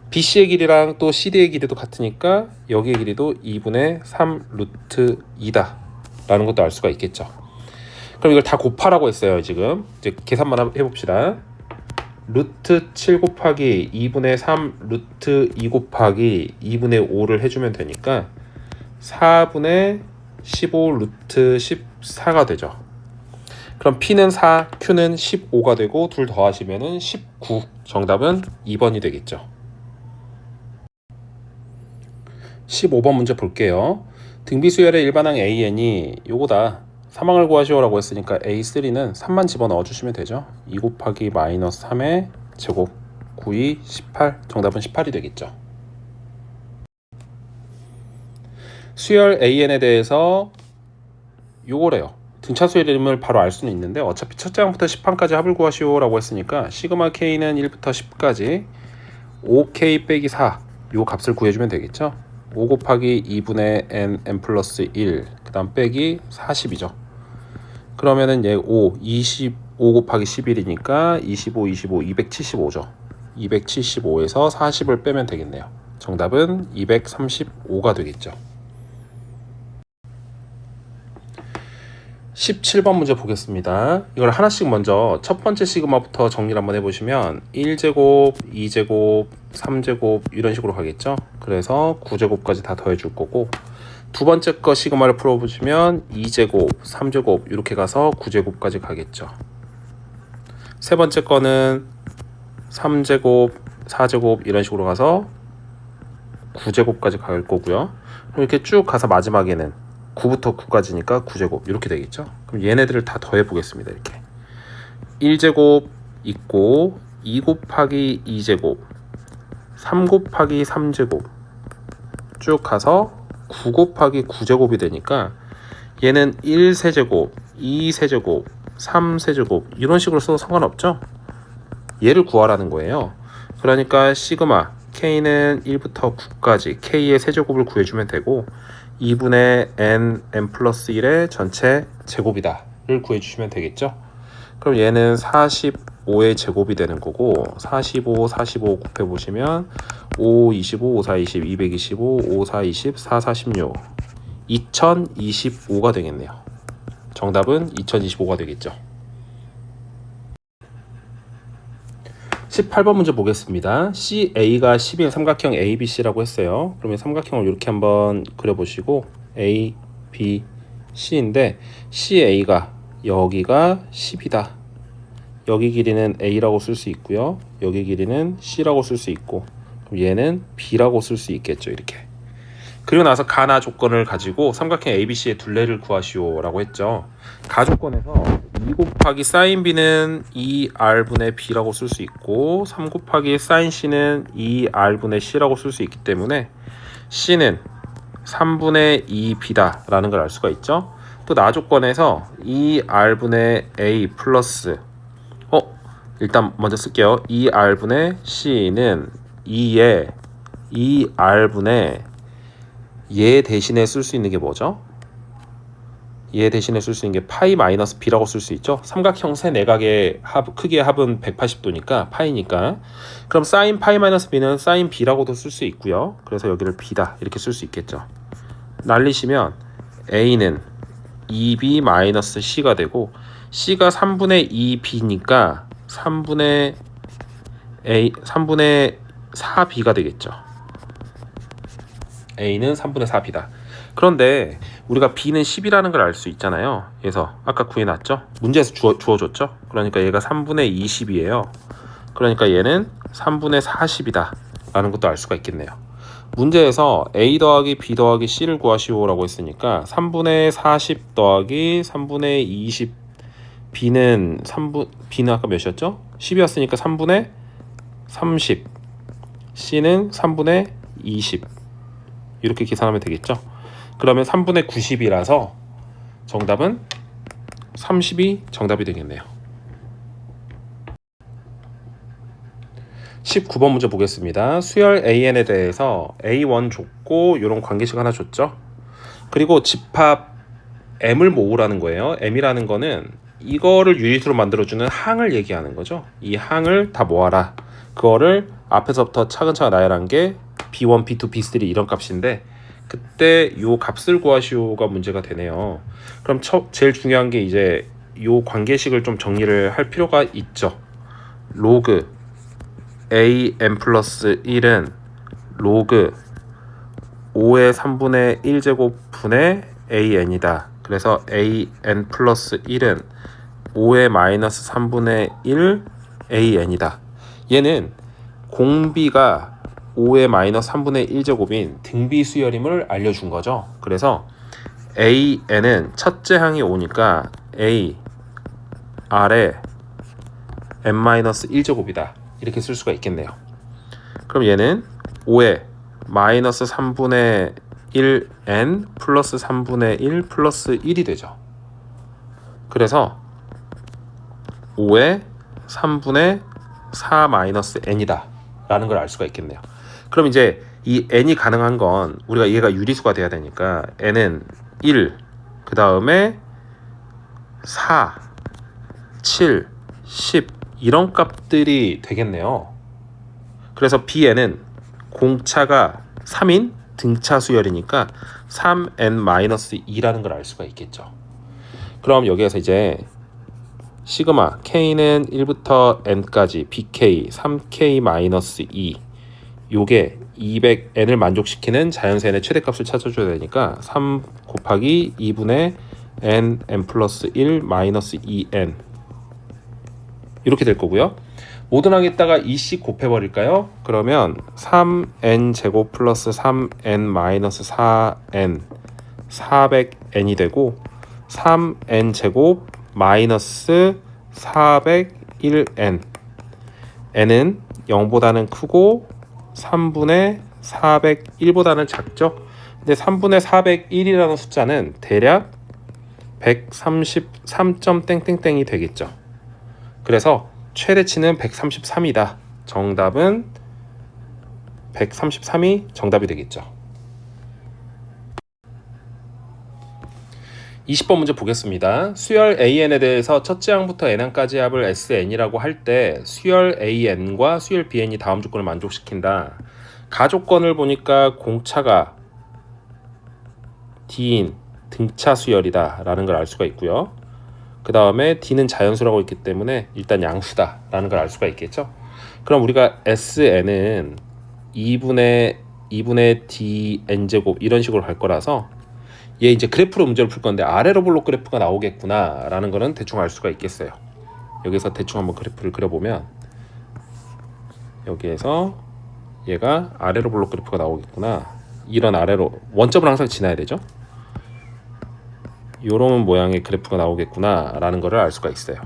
BC의 길이랑 또 CD의 길이도 같으니까 여기의 길이도 2분의 3루트 2다 라는 것도 알 수가 있겠죠. 그럼 이걸 다 곱하라고 했어요. 지금 이제 계산만 해봅시다. 루트 7 곱하기 2분의 3 루트 2 곱하기 2분의 5를 해주면 되니까 4분의 15 루트 14가 되죠. 그럼 P는 4, Q는 15가 되고 둘 더하시면은 19. 정답은 2번이 되겠죠. 15번 문제 볼게요. 등비수열의 일반항 AN이 요거다. 사망을 구하시오라고 했으니까 A3는 3만 집어넣어 주시면 되죠. 2 곱하기 마이너스 3의 제곱 92, 18. 정답은 18이 되겠죠. 수열 AN에 대해서 요거래요. 등차 수열임을 바로 알 수는 있는데 어차피 첫째 항부터 10항까지 합을 구하시오라고 했으니까 시그마 K는 1부터 10까지 5K 빼기 4 요 값을 구해주면 되겠죠. 5 곱하기 2분의 n 플러스 1 그 다음 빼기 40이죠. 그러면은 얘 25 곱하기 11이니까 25, 275죠. 275에서 40을 빼면 되겠네요. 정답은 235가 되겠죠. 17번 문제 보겠습니다. 이걸 하나씩 먼저 첫 번째 시그마부터 정리를 한번 해보시면 1제곱, 2제곱, 3제곱 이런 식으로 가겠죠. 그래서 9제곱까지 다 더해줄 거고 두 번째 거 시그마를 풀어보시면 2제곱, 3제곱 이렇게 가서 9제곱까지 가겠죠. 세 번째 거는 3제곱, 4제곱 이런 식으로 가서 9제곱까지 갈 거고요. 이렇게 쭉 가서 마지막에는 9부터 9까지니까 9제곱 이렇게 되겠죠. 그럼 얘네들을 다 더해 보겠습니다. 이렇게 1제곱 있고 2 곱하기 2제곱 3 곱하기 3제곱 쭉 가서 9 곱하기 9제곱이 되니까 얘는 1세제곱 2세제곱 3세제곱 이런 식으로 써도 상관없죠. 얘를 구하라는 거예요. 그러니까 시그마 K는 1부터 9까지 K의 세제곱을 구해주면 되고 2분의 n 플러스 1의 전체 제곱이다 를 구해주시면 되겠죠. 그럼 얘는 45의 제곱이 되는 거고 45 곱해보시면 5, 25, 5, 4, 20, 225, 5, 4, 20, 4, 46 2025가 되겠네요. 정답은 2025가 되겠죠. 18번 문제 보겠습니다. CA가 10인 삼각형 ABC라고 했어요. 그러면 삼각형을 이렇게 한번 그려보시고 A, B, C인데 CA가 여기가 10이다. 여기 길이는 A라고 쓸 수 있고요. 여기 길이는 C라고 쓸 수 있고 그럼 얘는 B라고 쓸 수 있겠죠. 이렇게. 그리고 나서 가나 조건을 가지고 삼각형 ABC의 둘레를 구하시오 라고 했죠. 가 조건에서 2 곱하기 sin B는 2R분의 B라고 쓸 수 있고 3 곱하기 sin C는 2R분의 C라고 쓸 수 있기 때문에 C는 3분의 2B다 라는 걸 알 수가 있죠. 또 나 조건에서 2R분의 A 플러스 일단 먼저 쓸게요. 2R분의 C는 2에 2R분의 얘 대신에 쓸 수 있는 게 뭐죠? 얘 대신에 쓸 수 있는 게 파이 마이너스 b라고 쓸 수 있죠. 삼각형 세 내각의 크기의 합은 180도니까 파이니까. 그럼 사인 파이 마이너스 b는 사인 b라고도 쓸 수 있고요. 그래서 여기를 b다 이렇게 쓸 수 있겠죠. 날리시면 a는 2b 마이너스 c가 되고 c가 3분의 2b니까 3분의 4b가 되겠죠. A는 3분의 4B다. 그런데 우리가 B는 10이라는 걸 알 수 있잖아요. 그래서 아까 구해놨죠? 문제에서 주어줬죠? 그러니까 얘가 3분의 20이에요. 그러니까 얘는 3분의 40이다 라는 것도 알 수가 있겠네요. 문제에서 A 더하기 B 더하기 C를 구하시오 라고 했으니까 3분의 40 더하기 3분의 20 B는 아까 몇이었죠? 10이었으니까 3분의 30 C는 3분의 20 이렇게 계산하면 되겠죠. 그러면 3분의 90이라서 정답은 30이 정답이 되겠네요. 19번 문제 보겠습니다. 수열 AN에 대해서 A1 줬고 이런 관계식 하나 줬죠. 그리고 집합 M을 모으라는 거예요. M이라는 거는 이거를 유닛으로 만들어주는 항을 얘기하는 거죠. 이 항을 다 모아라. 그거를 앞에서부터 차근차근 나열한 게 B1, B2, B3 이런 값인데 그때 요 값을 구하시오가 문제가 되네요. 그럼 제일 중요한 게 이제 요 관계식을 좀 정리를 할 필요가 있죠. 로그 an 플러스 1은 로그 5의 3분의 1제곱분의 an이다. 그래서 an 플러스 1은 5의 마이너스 3분의 1 AN이다. 얘는 공비가 5의 마이너스 3분의 1제곱인 등비 수열임을 알려준 거죠. 그래서 AN은 첫째 항이 5니까 A R에 n-1제곱이다. 이렇게 쓸 수가 있겠네요. 그럼 얘는 5의 마이너스 3분의 1n 플러스 3분의 1 플러스 1이 되죠. 그래서 5의 3분의 4 마이너스 n이다 라는 걸 알 수가 있겠네요. 그럼 이제 이 n이 가능한 건 우리가 얘가 유리수가 돼야 되니까 n은 1, 그 다음에 4, 7, 10 이런 값들이 되겠네요. 그래서 bn은 공차가 3인 등차 수열이니까 3n-2라는 걸 알 수가 있겠죠. 그럼 여기에서 이제 시그마 k는 1부터 n까지 bk 3k-2 요게 200n을 만족시키는 자연수의 최대값을 찾아줘야 되니까 3 곱하기 2분의 n 플러스 1 마이너스 2n 이렇게 될 거고요. 모든 항에다가 2씩 곱해버릴까요? 그러면 3n 제곱 플러스 3n 마이너스 4n 400n이 되고 3n 제곱 마이너스 401n n은 0보다는 크고 3분의 401보다는 작죠. 근데 3분의 401이라는 숫자는 대략 133점 땡땡땡이 되겠죠. 그래서 최대치는 133이다. 정답은 133이 정답이 되겠죠. 20번 문제 보겠습니다. 수열 AN에 대해서 첫째 항부터 n항까지 합을 SN이라고 할 때 수열 AN과 수열 BN이 다음 조건을 만족시킨다. 가조건을 보니까 공차가 D인 등차 수열이다 라는 걸 알 수가 있고요. 그 다음에 D는 자연수라고 있기 때문에 일단 양수다 라는 걸 알 수가 있겠죠. 그럼 우리가 SN은 2분의 DN제곱 이런 식으로 갈 거라서 얘 이제 그래프로 문제를 풀 건데 아래로 볼록 그래프가 나오겠구나 라는 거는 대충 알 수가 있겠어요. 여기서 대충 한번 그래프를 그려보면 여기에서 얘가 아래로 볼록 그래프가 나오겠구나. 이런 아래로 원점을 항상 지나야 되죠. 요런 모양의 그래프가 나오겠구나 라는 거를 알 수가 있어요.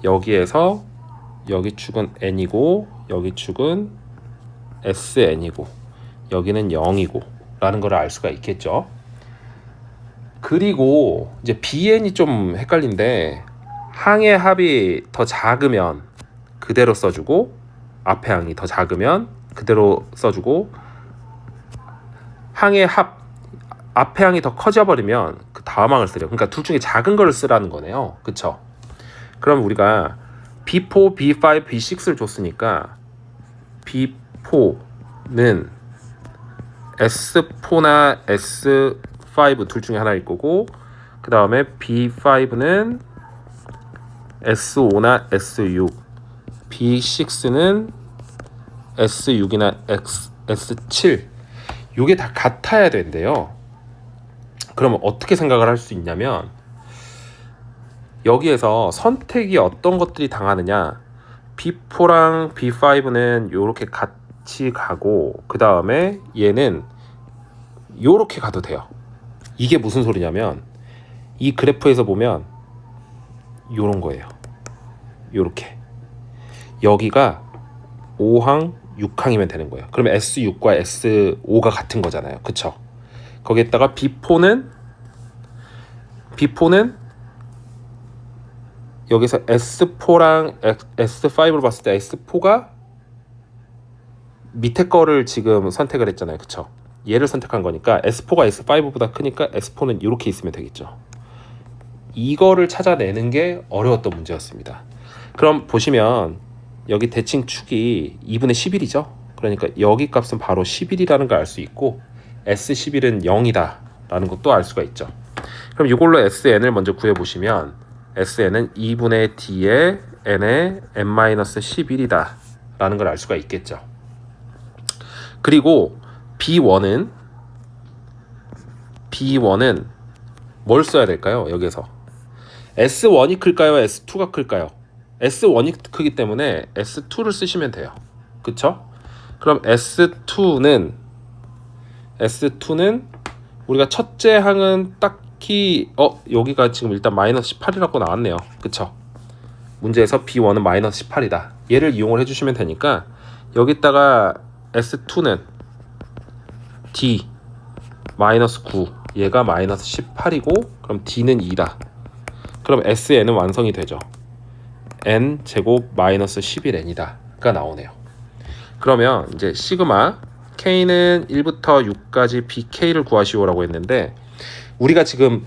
여기에서 여기 축은 n이고 여기 축은 sn이고 여기는 0이고 라는 거를 알 수가 있겠죠. 그리고 이제 bn이 좀 헷갈린데 항의 합이 더 작으면 그대로 써주고 앞에 항이 더 작으면 그대로 써주고 항의 합 앞에 항이 더 커져 버리면 그 다음 항을 쓰래요. 그러니까 둘 중에 작은 걸 쓰라는 거네요. 그쵸? 그럼 우리가 B4, B5, B6를 줬으니까 B4는 S4나 S5 둘 중에 하나일 거고 그 다음에 B5는 S5나 S6 B6는 S6이나 S7 요게 다 같아야 된대요. 그러면 어떻게 생각을 할 수 있냐면 여기에서 선택이 어떤 것들이 당하느냐 B4랑 B5는 요렇게 같이 가고 그 다음에 얘는 요렇게 가도 돼요. 이게 무슨 소리냐면 이 그래프에서 보면 요런 거예요. 요렇게 여기가 5항 6항이면 되는 거예요. 그러면 S6과 S5가 같은 거잖아요. 그쵸? 거기에다가 B4는 여기서 S4랑 S5를 봤을 때 S4가 밑에 거를 지금 선택을 했잖아요. 그쵸? 얘를 선택한 거니까 S4가 S5보다 크니까 S4는 이렇게 있으면 되겠죠. 이거를 찾아내는 게 어려웠던 문제였습니다. 그럼 보시면 여기 대칭 축이 2분의 11이죠. 그러니까 여기 값은 바로 11이라는 걸 알 수 있고 S11은 0이다 라는 것도 알 수가 있죠. 그럼 이걸로 SN을 먼저 구해보시면 SN은 2분의 D의 N의 n-11이다 라는 걸 알 수가 있겠죠. 그리고 B1은 뭘 써야 될까요? 여기서 S1이 클까요? S2가 클까요? S1이 크기 때문에 S2를 쓰시면 돼요. 그쵸? 그럼 S2는 우리가 첫째 항은 딱히 여기가 지금 일단 마이너스 18이라고 나왔네요. 그쵸? 문제에서 B1은 마이너스 18이다. 얘를 이용을 해주시면 되니까 여기다가 S2는 D 마이너스 9 얘가 마이너스 18이고 그럼 D는 2다. 그럼 SN은 완성이 되죠. N 제곱 마이너스 11N이다 가 나오네요. 그러면 이제 시그마 K는 1부터 6까지 BK를 구하시오라고 했는데 우리가 지금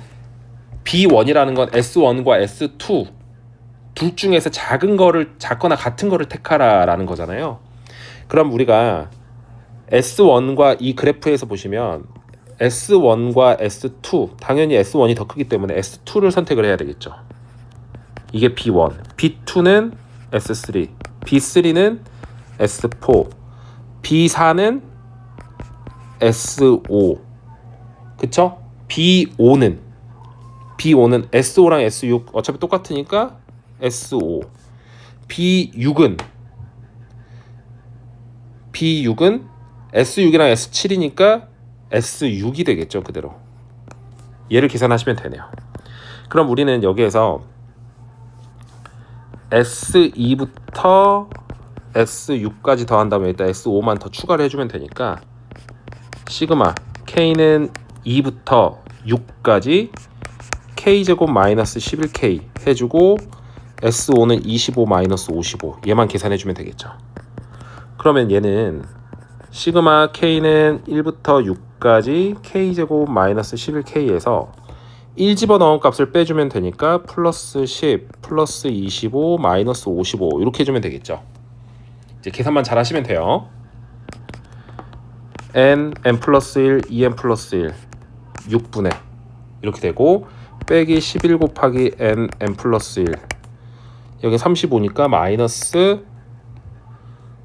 B1이라는 건 S1과 S2 둘 중에서 작거나 같은 거를 택하라라는 거잖아요. 그럼 우리가 S1과 이 그래프에서 보시면 S1과 S2 당연히 S1이 더 크기 때문에 S2를 선택을 해야 되겠죠. 이게 B1, B2는 S3, B3는 S4, B4는 S5 그쵸? B5는 S5랑 S6 어차피 똑같으니까 S5 B6은 S6이랑 S7이니까 S6이 되겠죠. 그대로 얘를 계산하시면 되네요. 그럼 우리는 여기에서 S2부터 S6까지 더한 다음에 일단 S5만 더 추가를 해주면 되니까 시그마 K는 2부터 6까지 K제곱 마이너스 11K 해주고 S5는 25 마이너스 55 얘만 계산해주면 되겠죠. 그러면 얘는 시그마 K는 1부터 6까지 K제곱 마이너스 11K에서 1 집어넣은 값을 빼주면 되니까 플러스 10 플러스 25 마이너스 55 이렇게 해주면 되겠죠. 이제 계산만 잘 하시면 돼요. n 플러스 1 2n 플러스 1 6분의 이렇게 되고 빼기 11 곱하기 n 플러스 1 여기 35니까 마이너스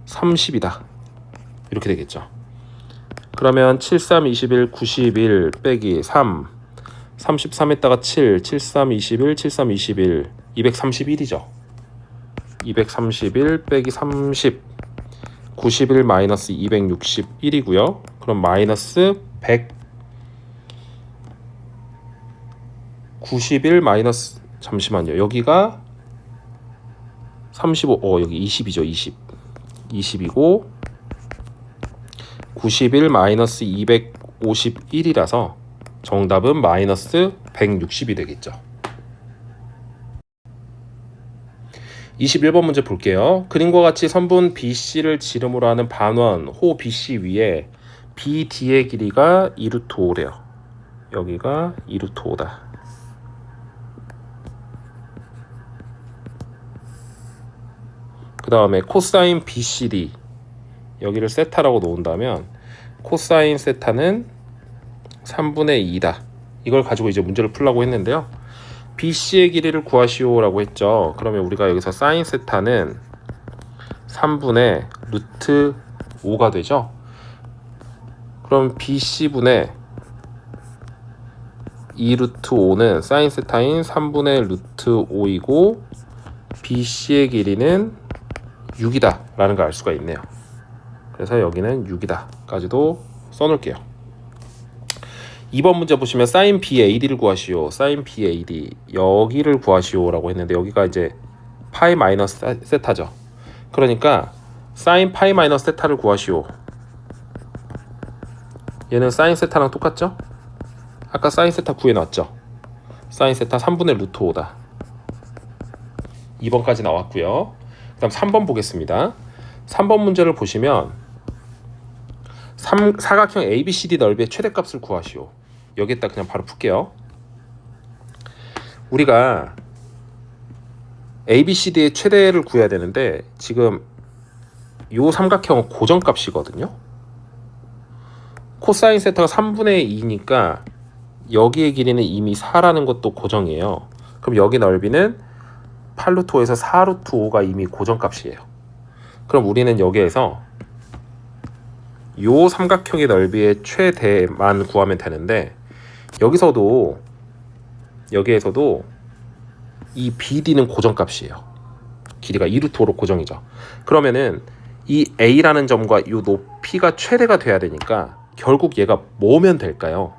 30이다 이렇게 되겠죠. 그러면 7, 3, 21, 91 빼기 3 33에다가 7, 7, 3, 21, 7, 3, 21 231이죠. 231 빼기 30 91 마이너스 261이고요. 그럼 마이너스 191 마이너스 잠시만요. 여기가 35 여기 20이죠. 20이고 91 마이너스 251이라서 정답은 마이너스 160이 되겠죠. 21번 문제 볼게요. 그림과 같이 선분 BC를 지름으로 하는 반원 호 BC 위에 BD의 길이가 2루트 5래요. 여기가 2루트 5다. 그 다음에 코사인 BCD 여기를 세타라고 놓은다면 코사인 세타는 3분의 2다. 이걸 가지고 이제 문제를 풀려고 했는데요. BC의 길이를 구하시오라고 했죠. 그러면 우리가 여기서 사인 세타는 3분의 루트 5가 되죠. 그럼 BC분의 2루트 5는 사인 세타인 3분의 루트 5이고 BC의 길이는 6이다 라는 걸 알 수가 있네요. 그래서 여기는 6이다 까지도 써놓을게요. 2번 문제 보시면 sin BAD를 구하시오. sin BAD 여기를 구하시오 라고 했는데 여기가 이제 파이 마이너스 세타죠. 그러니까 sin 파이 마이너스 세타를 구하시오. 얘는 sin 세타랑 똑같죠? 아까 sin 세타 구해놨죠? sin 세타 3분의 루트 5다. 2번까지 나왔고요. 그 다음 3번 보겠습니다. 3번 문제를 보시면 사각형 ABCD 넓이의 최대값을 구하시오. 여기에다 그냥 바로 풀게요. 우리가 ABCD의 최대를 구해야 되는데 지금 이 삼각형은 고정값이거든요. 코사인 세타가 3분의 2니까 여기의 길이는 이미 4라는 것도 고정이에요. 그럼 여기 넓이는 8루트 5에서 4루트 5가 이미 고정값이에요. 그럼 우리는 여기에서 요 삼각형의 넓이의 최대만 구하면 되는데 여기에서도 이 BD는 고정값이에요. 길이가 2루트 5로 고정이죠. 그러면은 이 A라는 점과 이 높이가 최대가 돼야 되니까 결국 얘가 뭐면 될까요?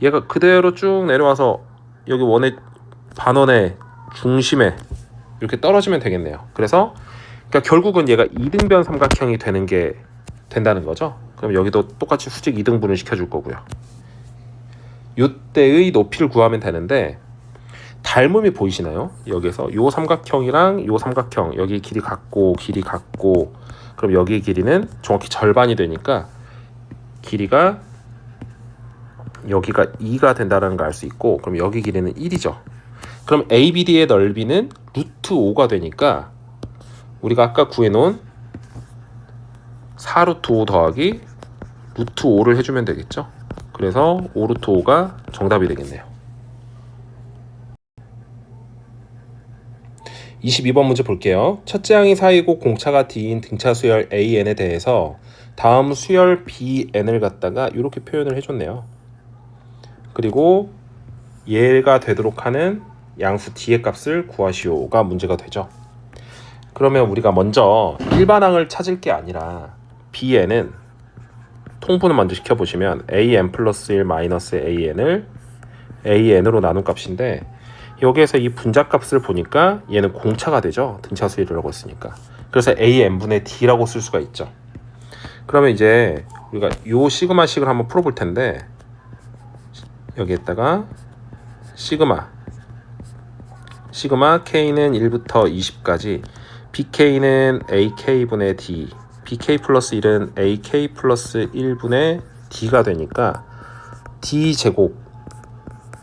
얘가 그대로 쭉 내려와서 여기 원의 반원의 중심에 이렇게 떨어지면 되겠네요. 그래서 그러니까 결국은 얘가 이등변 삼각형이 되는 게 된다는 거죠. 그럼 여기도 똑같이 수직 2등분을 시켜줄 거고요. 이때의 높이를 구하면 되는데 닮음이 보이시나요? 여기서 요 삼각형이랑 요 삼각형 여기 길이 같고 그럼 여기 길이는 정확히 절반이 되니까 길이가 여기가 2가 된다는 걸 알 수 있고 그럼 여기 길이는 1이죠. 그럼 ABD의 넓이는 루트 5가 되니까 우리가 아까 구해놓은 4루트 5 더하기 루트 5를 해주면 되겠죠. 그래서 5루트 5가 정답이 되겠네요. 22번 문제 볼게요. 첫째 항이 4이고 공차가 D인 등차 수열 AN에 대해서 다음 수열 BN을 갖다가 이렇게 표현을 해줬네요. 그리고 얘가 되도록 하는 양수 D의 값을 구하시오가 문제가 되죠. 그러면 우리가 먼저 일반항을 찾을 게 아니라 BN은 통분을 먼저 시켜보시면 AN 플러스 1 마이너스 AN을 AN으로 나눈 값인데 여기에서 이 분자값을 보니까 얘는 공차가 되죠. 등차 수열이라고 했으니까. 그래서 AN분의 D라고 쓸 수가 있죠. 그러면 이제 우리가 요 시그마식을 한번 풀어볼 텐데 여기에다가 시그마 K는 1부터 20까지 BK는 AK분의 D BK 플러스 1은 AK 플러스 1분의 D가 되니까 D제곱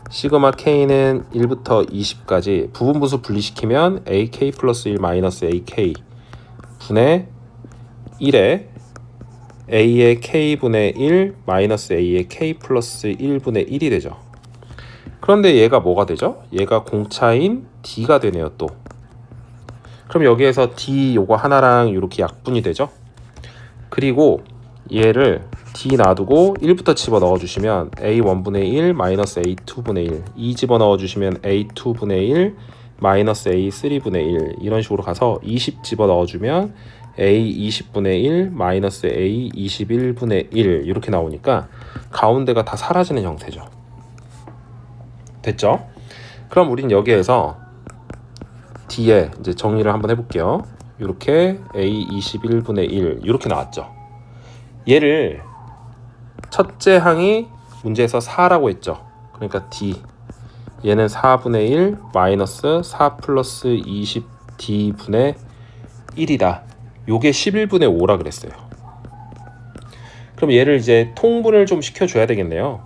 시그마 K는 1부터 20까지 부분분수 분리시키면 AK 플러스 1 마이너스 AK 분의 1에 A의 K분의 1 마이너스 A의 K 플러스 1분의 1이 되죠. 그런데 얘가 뭐가 되죠? 얘가 공차인 D가 되네요 또. 그럼 여기에서 D 요거 하나랑 이렇게 약분이 되죠. 그리고 얘를 D 놔두고 1부터 집어넣어 주시면 A1분의 1 마이너스 A2분의 1 2 집어넣어 주시면 A2분의 1 마이너스 A3분의 1 이런 식으로 가서 20 집어넣어 주면 A20분의 1 마이너스 A21분의 1 이렇게 나오니까 가운데가 다 사라지는 형태죠. 됐죠? 그럼 우린 여기에서 D에 이제 정리를 한번 해볼게요. 이렇게 A21분의 1 이렇게 나왔죠. 얘를 첫째 항이 문제에서 4라고 했죠. 그러니까 D 얘는 4분의 1 마이너스 4 플러스 20D분의 1이다. 요게 11분의 5라 그랬어요. 그럼 얘를 이제 통분을 좀 시켜줘야 되겠네요.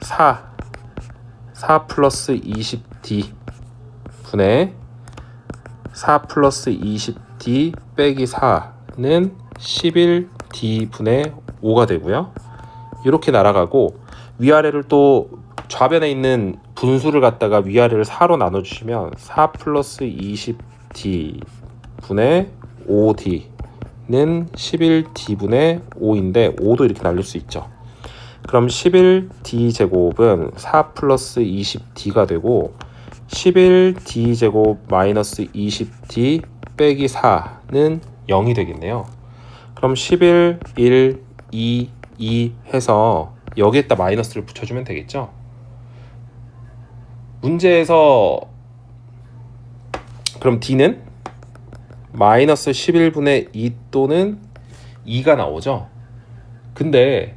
4 플러스 20D 분의 4 플러스 20D 빼기 4는 11D 분의 5가 되고요. 이렇게 날아가고 위아래를 또 좌변에 있는 분수를 갖다가 위아래를 4로 나눠주시면 4 플러스 20D 분의 5D는 11D 분의 5인데 5도 이렇게 날릴 수 있죠. 그럼 11D 제곱은 4 플러스 20D가 되고 11D 제곱 마이너스 20D 빼기 4는 0이 되겠네요. 그럼 11, 1, 2, 2 해서 여기에다 마이너스를 붙여주면 되겠죠. 문제에서 그럼 D는 마이너스 11분의 2 또는 2가 나오죠. 근데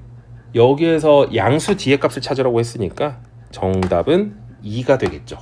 여기에서 양수 D의 값을 찾으라고 했으니까 정답은 2가 되겠죠.